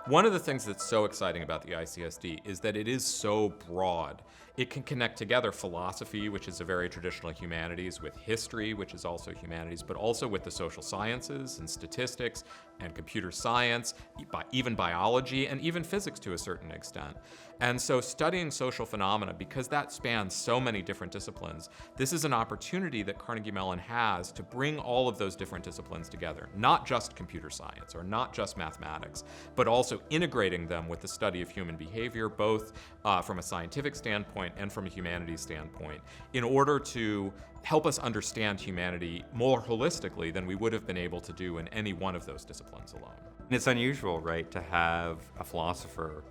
One of the things that's so exciting about the ICSD is that it is so broad. It can connect together philosophy, which is a very traditional humanities, with history, which is also humanities, but also with the social sciences and statistics and computer science, even biology, and even physics to a certain extent. And so studying social phenomena, because that spans so many different disciplines, this is an opportunity that Carnegie Mellon has to bring all of those different disciplines together, not just computer science or not just mathematics, but also integrating them with the study of human behavior, both from a scientific standpoint and from a humanities standpoint, in order to help us understand humanity more holistically than we would have been able to do in any one of those disciplines alone. And it's unusual, right, to have a philosopher,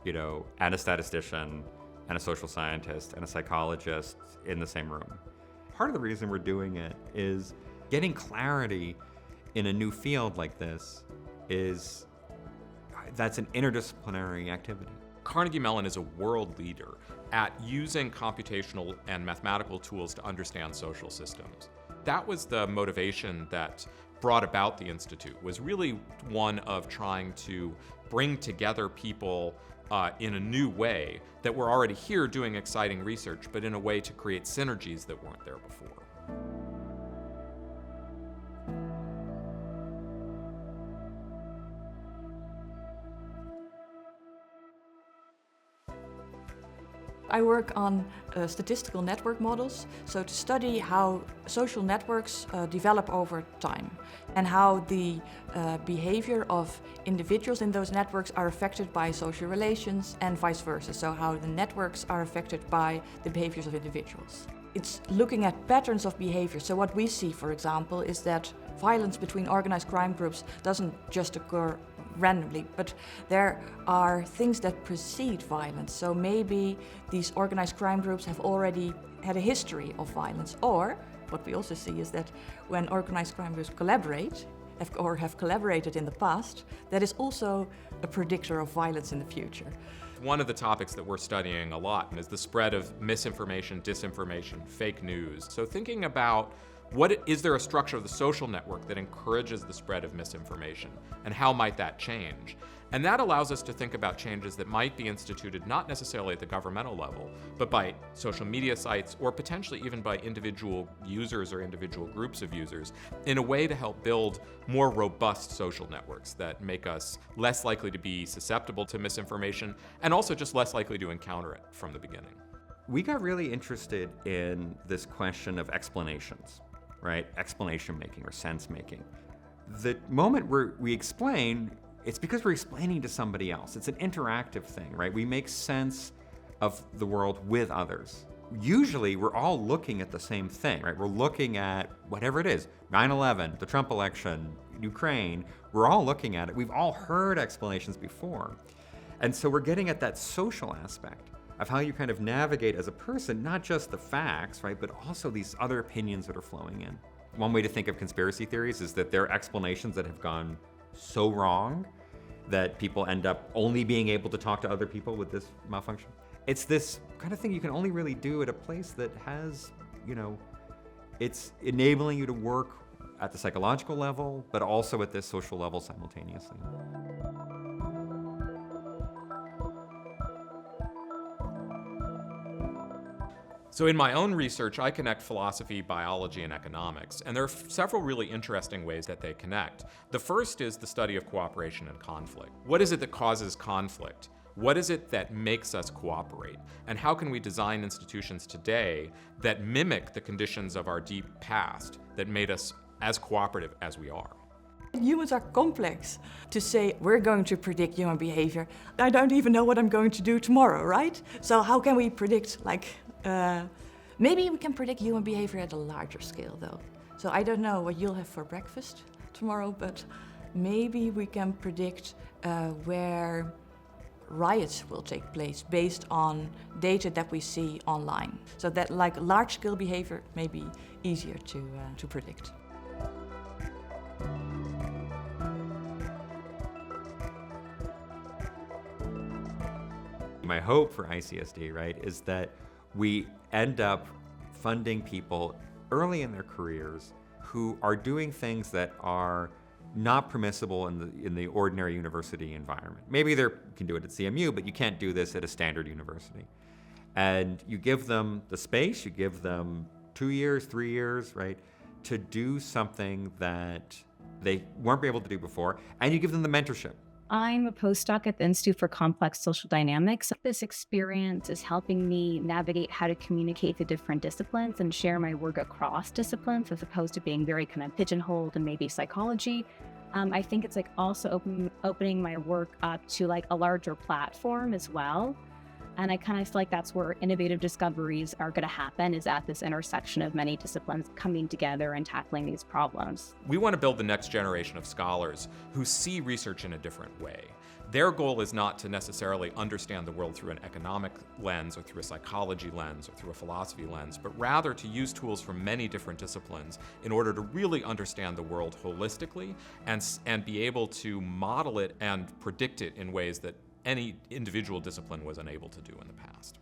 and a statistician, and a social scientist, and a psychologist in the same room. Part of the reason we're doing it is getting clarity in a new field like this that's an interdisciplinary activity. Carnegie Mellon is a world leader at using computational and mathematical tools to understand social systems. That was the motivation that brought about the Institute, was really one of trying to bring together people in a new way that were already here doing exciting research, but in a way to create synergies that weren't there before. I work on statistical network models, so to study how social networks develop over time and how the behavior of individuals in those networks are affected by social relations and vice versa, so how the networks are affected by the behaviors of individuals. It's looking at patterns of behavior. So what we see, for example, is that violence between organized crime groups doesn't just occur randomly, but there are things that precede violence. So maybe these organized crime groups have already had a history of violence. Or what we also see is that when organized crime groups collaborate, have collaborated in the past, that is also a predictor of violence in the future. One of the topics that we're studying a lot is the spread of misinformation, disinformation, fake news. So thinking about is there a structure of the social network that encourages the spread of misinformation, and how might that change? And that allows us to think about changes that might be instituted not necessarily at the governmental level, but by social media sites or potentially even by individual users or individual groups of users, in a way to help build more robust social networks that make us less likely to be susceptible to misinformation and also just less likely to encounter it from the beginning. We got really interested in this question of explanations, right? Explanation making or sense making. The moment we explain, it's because we're explaining to somebody else. It's an interactive thing, right? We make sense of the world with others. Usually we're all looking at the same thing, right? We're looking at whatever it is, 9/11, the Trump election, Ukraine, we're all looking at it. We've all heard explanations before. And so we're getting at that social aspect of how you kind of navigate as a person, not just the facts, right, but also these other opinions that are flowing in. One way to think of conspiracy theories is that they're explanations that have gone so wrong that people end up only being able to talk to other people with this malfunction. It's this kind of thing you can only really do at a place that has, it's enabling you to work at the psychological level, but also at this social level simultaneously. So in my own research, I connect philosophy, biology, and economics, and there are several really interesting ways that they connect. The first is the study of cooperation and conflict. What is it that causes conflict? What is it that makes us cooperate? And how can we design institutions today that mimic the conditions of our deep past that made us as cooperative as we are? Humans are complex. To say we're going to predict human behavior, I don't even know what I'm going to do tomorrow, right? So how can we predict, maybe we can predict human behavior at a larger scale though. So I don't know what you'll have for breakfast tomorrow, but maybe we can predict where riots will take place based on data that we see online. So that large scale behavior may be easier to predict. My hope for ICSD, right, is that we end up funding people early in their careers who are doing things that are not permissible in the ordinary university environment. Maybe you can do it at CMU, but you can't do this at a standard university. And you give them the space, you give them 2 years, 3 years, right, to do something that they weren't able to do before, and you give them the mentorship. I'm a postdoc at the Institute for Complex Social Dynamics. This experience is helping me navigate how to communicate the different disciplines and share my work across disciplines as opposed to being very kind of pigeonholed in maybe psychology. I think it's like also opening my work up to like a larger platform as well. And I kind of feel like that's where innovative discoveries are going to happen, is at this intersection of many disciplines coming together and tackling these problems. We want to build the next generation of scholars who see research in a different way. Their goal is not to necessarily understand the world through an economic lens or through a psychology lens or through a philosophy lens, but rather to use tools from many different disciplines in order to really understand the world holistically and be able to model it and predict it in ways that any individual discipline was unable to do in the past.